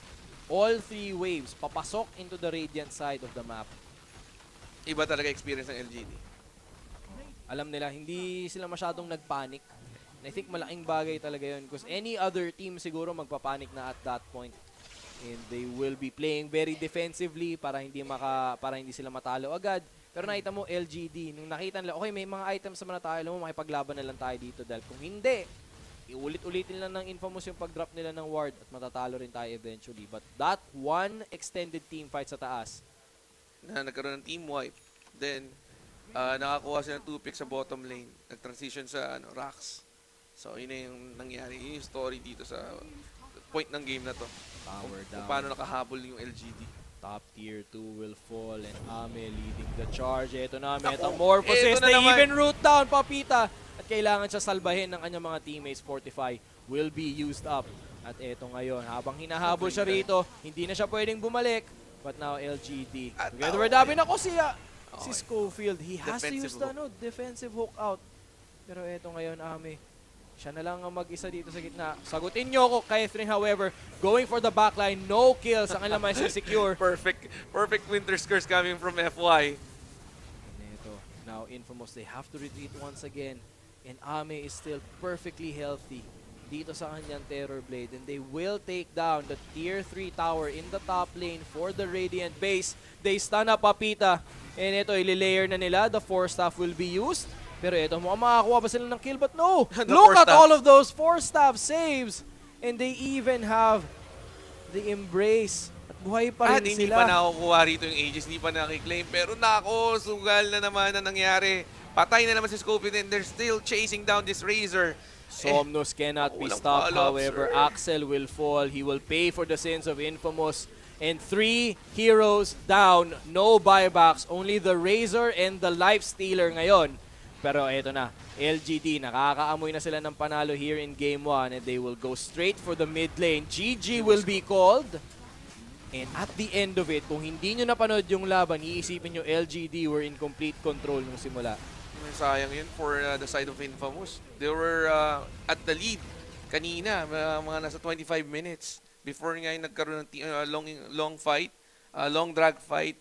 All three waves papasok into the Radiant side of the map. Iba talaga experience ng LGD. Alam nila, hindi sila masyadong nagpanic. And I think malaking bagay talaga yun. Because any other team siguro magpapanik na at that point. And they will be playing very defensively para hindi sila matalo agad. Pero nakita mo, LGD, nung nakita nila, okay, may mga items naman na tayo, alam mo, makipaglaban na lang tayo dito. Dahil kung hindi, iulit-ulitin lang ng Infamous yung pag-drop nila ng ward at matatalo rin tayo eventually. But that one extended team fight sa taas, Na nagkaroon ng team wipe. Then, nakakuha sila ng 2 picks sa bottom lane. Nag-transition sa rocks. So, yun na yung nangyari. Yun yung story dito sa point ng game na to. power down. Kung paano nakahabol yung LGD. Top tier 2 will fall and Ame leading the charge. Ito na, Metamorphosis. Eto na They naman. even root down Papita. At kailangan siya salbahin ng kanyang mga teammates. Fortify will be used up. At eto ngayon, habang hinahabol siya rito, hindi na siya pwedeng bumalik. But now LGD. Together with Dabi, nako si Schofield. He has to use the defensive hook out. Pero eto ngayon, Ame. Siya na lang ang mag-isa dito sa gitna. Sagutin nyo ako, Catherine, however, going for the backline, no kills. Ang alam ay secure. Perfect Winter's Curse coming from FY. And ito, now Infamous, they have to retreat once again. And Ame is still perfectly healthy dito sa kanyang Terror Blade. And they will take down the tier 3 tower in the top lane for the Radiant base. They stun up Papita. And ito, ililayer na nila. The 4 staff will be used. Pero ito, mukhang makakuha ba sila ng kill? But no! Look at all of those 4 staff saves! And they even have the embrace. At buhay pa rin Hindi sila. pa nakukuha rito yung Aegis, hindi pa nakiklaim. Pero nako, sugal na naman na nangyari. Patay na naman si Scopian and they're still chasing down this Razor. Somnus cannot be stopped, however. Axel will fall. He will pay for the sins of Infamous. And 3 heroes down. No buybacks. Only the Razor and the Lifestealer ngayon. Pero eto na, LGD, nakakaamoy na sila ng panalo here in Game 1 and they will go straight for the mid lane. GG will be called. And at the end of it, kung hindi nyo napanood yung laban, iisipin nyo LGD were in complete control nung simula. Sayang yun for the side of Infamous. They were at the lead kanina, mga nasa 25 minutes. Before nga yung nagkaroon ng long fight, long drag fight.